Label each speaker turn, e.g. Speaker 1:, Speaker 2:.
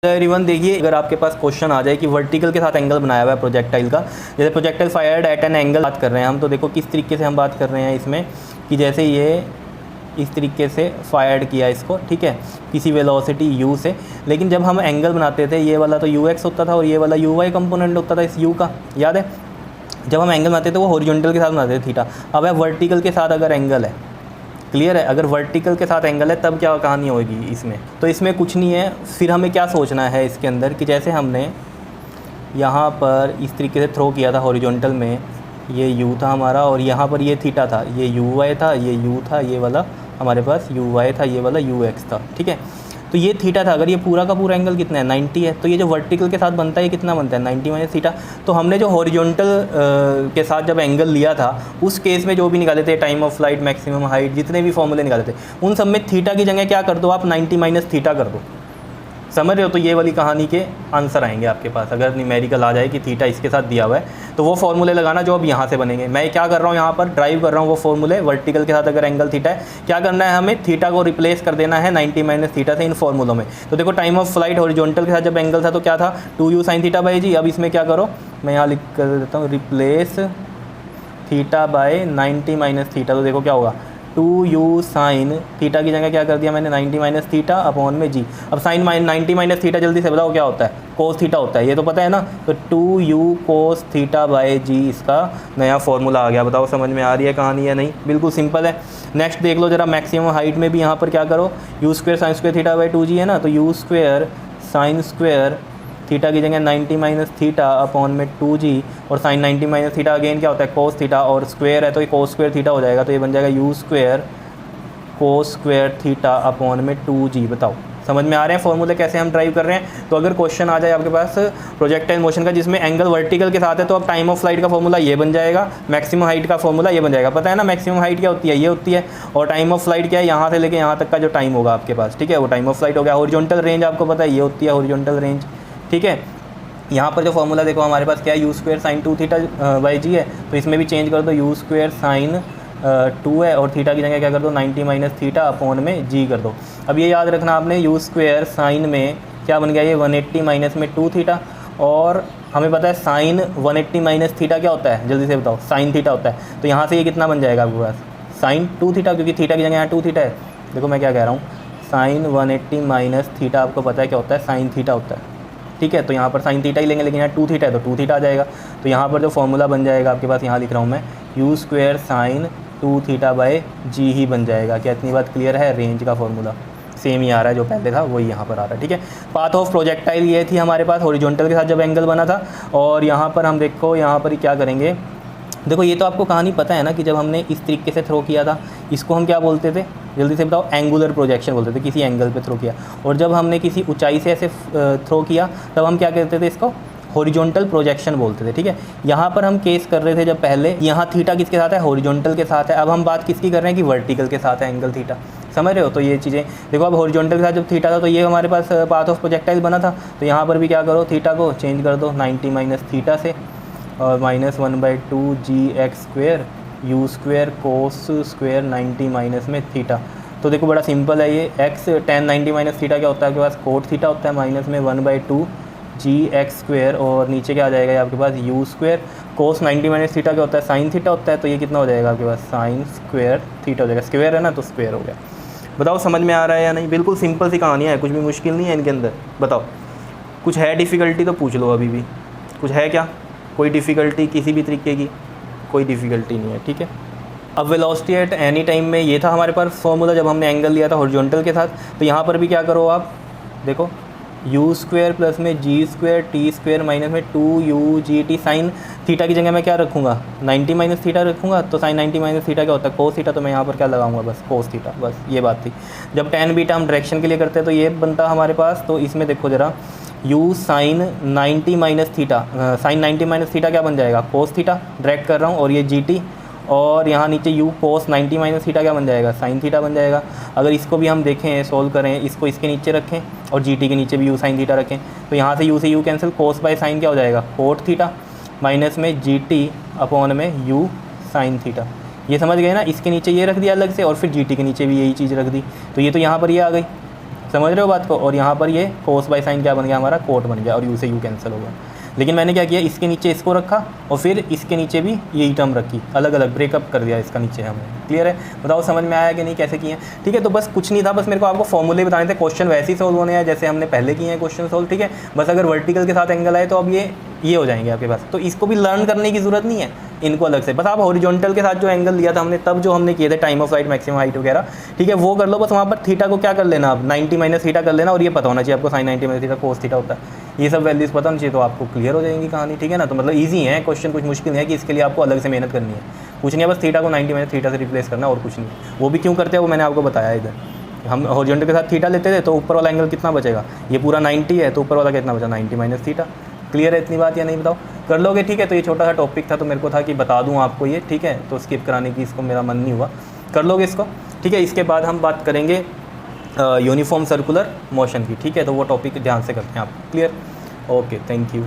Speaker 1: Everyone देखिए, अगर आपके पास क्वेश्चन आ जाए कि वर्टिकल के साथ एंगल बनाया हुआ है प्रोजेक्टाइल का, जैसे projectile fired eight an angle बात कर रहे हैं हम, तो देखो किस तरीके से हम बात कर रहे हैं इसमें कि जैसे ये इस तरीके से फायर्ड किया इसको, ठीक है, किसी वेलोसिटी u से। लेकिन जब हम एंगल बनाते थे ये वाला तो ux होता था और ये वाला uy कंपोनेंट होता था इस u का, याद है। जब हम एंगल बनाते थे वो हॉरिजॉन्टल के साथ बनाते थे थीटा। अब है वर्टिकल के साथ अगर एंगल है, क्लियर है, अगर वर्टिकल के साथ एंगल है तब क्या कहानी होगी इसमें। तो इसमें कुछ नहीं है, फिर हमें क्या सोचना है इसके अंदर कि जैसे हमने यहाँ पर इस तरीके से थ्रो किया था हॉरिजॉन्टल में, ये u था हमारा और यहाँ पर ये थीटा था, ये uy था, ये u था, ये वाला हमारे पास uy था, ये वाला ux था, ठीक है। तो ये थीटा था, अगर ये पूरा का पूरा एंगल कितना है 90 है, तो ये जो वर्टिकल के साथ बनता है ये कितना बनता है 90 माइनस थीटा। तो हमने जो हॉरिजॉन्टल के साथ जब एंगल लिया था उस केस में जो भी निकाले थे, time of flight, maximum height, जितने भी फॉर्मूले निकाले थे उन सब में थीटा की जगह क्या कर दो आप 90 माइनस थीटा कर दो, समझ रहे हो। तो ये वाली कहानी के आंसर आएंगे आपके पास अगर न्यूमेरिकल आ जाए कि थीटा इसके साथ दिया हुआ है, तो वो फॉर्मूले लगाना जो अब यहाँ से बनेंगे। मैं क्या कर रहा हूँ यहाँ पर ड्राइव कर रहा हूँ वो फॉर्मूले, वर्टिकल के साथ अगर एंगल थीटा है क्या करना है हमें, थीटा को रिप्लेस कर देना है 90 माइनस थीटा से इन फॉर्मूलों में। तो देखो टाइम ऑफ फ्लाइट हॉरिजॉन्टल के साथ जब एंगल था तो क्या था 2u साइन थीटा बाई जी। अब इसमें क्या करो, मैं यहाँ लिख कर देता हूँ replace theta by 90 minus theta. तो देखो क्या होगा 2u साइन थीटा की जगह क्या कर दिया मैंने 90 माइनस थीटा अपॉन में जी। अब साइन 90 माइनस थीटा जल्दी से बताओ क्या होता है, कोस थीटा होता है, ये तो पता है ना। तो 2u कोस थीटा बाय जी इसका नया फॉर्मूला आ गया। बताओ समझ में आ रही है कहानी या नहीं, बिल्कुल सिंपल है। नेक्स्ट देख लो जरा, मैक्सिमम हाइट में भी यहाँ पर क्या करो, u square sine square theta by 2g है ना, तो u square sine square theta की जगह 90 माइनस थीटा अपॉन में 2g और साइन 90 माइनस थीटा अगेन क्या होता है कोस थीटा और स्क्वायर है तो ये कोस स्क्वायर थीटा हो जाएगा। तो ये बन जाएगा u square cos square theta upon में 2g। बताओ समझ में आ रहे हैं फॉर्मूले कैसे हम ड्राइव कर रहे हैं। तो अगर क्वेश्चन आ जाए आपके पास प्रोजेक्टाइल मोशन का जिसमें एंगल वर्टिकल के साथ है, तो अब टाइम ऑफ फ्लाइट का फॉर्मूला ये बन जाएगा, मैक्सिमम हाइट का फॉर्मूला ये बन जाएगा। पता है ना मैक्सिमम हाइट क्या होती है, ये होती है, और टाइम ऑफ फ्लाइट क्या है, यहाँ से लेके यहाँ तक का जो टाइम होगा आपके पास, ठीक है, वो टाइम ऑफ फ्लाइट हो गया। हॉरिजॉन्टल रेंज आपको पता है ये होती है हॉरिजॉन्टल रेंज, ठीक है। यहाँ पर जो फॉर्मूला देखो हमारे पास क्या है, u square sine 2 theta by G है, तो इसमें भी चेंज कर दो, u स्क्वायर साइन 2 है और थीटा की जगह क्या कर दो 90 माइनस थीटा अपॉन में g कर दो। अब ये याद रखना आपने, u स्क्वायर साइन में क्या बन गया ये 180 माइनस में 2 थीटा, और हमें पता है साइन 180 माइनस थीटा क्या होता है, जल्दी से बताओ, साइन थीटा होता है। तो यहाँ से ये कितना बन जाएगा आपके पास साइन 2 थीटा, क्योंकि थीटा की जगह यहाँ 2 थीटा है। देखो मैं क्या कह रहा हूँ, साइन 180 माइनस थीटा आपको पता है क्या होता है, साइन थीटा होता है, ठीक है। तो यहाँ पर साइन थीटा ही लेंगे, लेकिन यहाँ 2 थीटा है तो 2 थीटा आ जाएगा। तो यहाँ पर जो फॉर्मूला बन जाएगा आपके पास, यहाँ लिख रहा हूँ मैं, u square sine 2 theta by G ही बन जाएगा। क्या इतनी बात क्लियर है, रेंज का फॉर्मूला सेम ही आ रहा है, जो पहले था वही यहाँ पर आ रहा है, ठीक है। पाथ ऑफ प्रोजेक्टाइल ये थी हमारे पास हॉरिजॉन्टल के साथ जब एंगल बना था। और यहाँ पर हम देखो, यहाँ पर क्या करेंगे, देखो ये तो आपको कहानी पता है ना कि जब हमने इस तरीके से थ्रो किया था इसको हम क्या बोलते थे, जल्दी से बताओ, एंगुलर प्रोजेक्शन बोलते थे, किसी एंगल पे थ्रो किया। और जब हमने किसी ऊंचाई से ऐसे थ्रो किया तब हम क्या कहते थे, इसको हॉरिजॉन्टल प्रोजेक्शन बोलते थे, ठीक है। यहाँ पर हम केस कर रहे थे जब पहले, यहाँ थीटा किसके साथ है, हॉरिजॉन्टल के साथ है। अब हम बात किसकी कर रहे हैं कि वर्टिकल के साथ है एंगल थीटा, समझ रहे हो। तो ये चीज़ें देखो, अब हॉरिजॉन्टल के साथ जब थीटा था तो ये हमारे पास पाथ ऑफ प्रोजेक्टाइल बना था। तो यहाँ पर भी क्या करो, थीटा को चेंज कर दो 90 माइनस थीटा से और -1/2 gx square u square cos square 90 minus में थीटा। तो देखो बड़ा सिंपल है ये, x tan 90 माइनस थीटा क्या होता है आपके पास, कोट थीटा होता है, माइनस में 1/2 gx स्क्वेयर और नीचे क्या आ जाएगा ये आपके पास u स्क्वेयर कोस 90 माइनस थीटा क्या होता है, साइन थीटा होता है। तो ये कितना हो जाएगा आपके पास, साइन स्क्वेयर थीटा हो जाएगा, स्क्वेयर है ना तो स्क्वेयर हो गया। बताओ समझ में आ रहा है या नहीं, बिल्कुल सिंपल सी कहानियाँ है, कुछ भी मुश्किल नहीं है इनके अंदर। बताओ कुछ है डिफ़िकल्टी तो पूछ लो, अभी भी कुछ है क्या, कोई डिफ़िकल्टी किसी भी तरीके की, कोई डिफ़िकल्टी नहीं है, ठीक है। अब वेलोसिटी एट एनी टाइम में ये था हमारे पास फॉर्मूला जब हमने एंगल लिया था हॉरिजॉन्टल के साथ। तो यहाँ पर भी क्या करो आप, देखो u स्क्वायर प्लस में g square T square minus में 2u G T. Sine theta की जगह मैं क्या रखूँगा 90 माइनस थीटा रखूँगा। तो साइन 90 माइनस थीटा क्या होता है, कोस थीटा। तो मैं यहाँ पर क्या लगाऊंगा, बस कोस थीटा, बस ये बात थी। जब tan बीटा हम डायरेक्शन के लिए करते हैं तो ये बनता हमारे पास। तो इसमें देखो ज़रा, u sine 90 minus theta, sine 90 minus theta क्या बन जाएगा, कोस थीटा, डायरेक्ट कर रहा हूँ, और ये जी टी, और यहाँ नीचे u कोस 90 माइनस थीटा क्या बन जाएगा, साइन थीटा बन जाएगा। अगर इसको भी हम देखें, सोल्व करें, इसको इसके नीचे रखें और gt के नीचे भी u साइन थीटा रखें, तो यहाँ से u cancel, cos by sine क्या हो जाएगा, कोट थीटा, माइनस में gt अपॉन में u साइन थीटा। ये समझ गए ना, इसके नीचे ये रख दिया अलग से और फिर gt के नीचे भी यही चीज़ रख दी। तो ये तो यहाँ पर ये आ गई, समझ रहे हो बात को। और यहाँ पर ये कोस बाई साइन क्या बन गया हमारा, कोट बन गया, और यू से यू कैंसिल हो गया। लेकिन मैंने क्या किया, इसके नीचे इसको रखा और फिर इसके नीचे भी यही टर्म रखी, अलग अलग ब्रेकअप कर दिया इसका नीचे हमने। क्लियर है, बताओ समझ में आया कि नहीं, कैसे किए हैं। ठीक है, तो बस कुछ नहीं था, बस मेरे को आपको फॉर्मूले बताने थे। क्वेश्चन वैसे ही सोल्व होने हैं जैसे हमने पहले किए हैं क्वेश्चन सोल्व। ठीक है, बस अगर वर्टिकल के साथ एंगल आए तो अब ये हो जाएंगे आपके पास, तो इसको भी लर्न करने की ज़रूरत नहीं है इनको अलग से। बस आप हॉरिजॉन्टल के साथ जो एंगल लिया था हमने तब, जो हमने किए थे time of flight, maximum height वगैरह, ठीक है, वो कर लो। बस वहाँ पर थीटा को क्या कर लेना, आप 90 माइनस थीटा कर लेना, और ये पता होना चाहिए आपको sine 90 minus theta cos theta होता है। ये सब वैल्यूज़ पता होनी चाहिए, तो आपको क्लियर हो जाएंगी कहानी। ठीक है ना, तो मतलब ईजी है क्वेश्चन, कुछ मुश्किल नहीं है कि इसके लिए आपको अलग से मेहनत करनी है, कुछ नहीं है। बस थीटा को 90 माइनस थीटा से रिप्लेस करना, और कुछ नहीं। वो भी क्यों करते हैं वो मैंने आपको बताया इधर। हम हॉरिजॉन्टल के साथ थीटा लेते थे तो ऊपर वाला एंगल कितना बचेगा, ये पूरा 90 है तो ऊपर वाला कितना बचा, 90 माइनस थीटा। क्लियर है इतनी बात या नहीं, बताओ कर लोगे। ठीक है, तो ये छोटा सा टॉपिक था, तो मेरे को था कि बता दूं आपको ये। ठीक है, तो स्किप कराने की इसको मेरा मन नहीं हुआ, कर लोगे इसको। ठीक है, इसके बाद हम बात करेंगे यूनिफॉर्म सर्कुलर मोशन की। ठीक है, तो वो टॉपिक ध्यान से करते हैं आप। Clear, okay, thank you.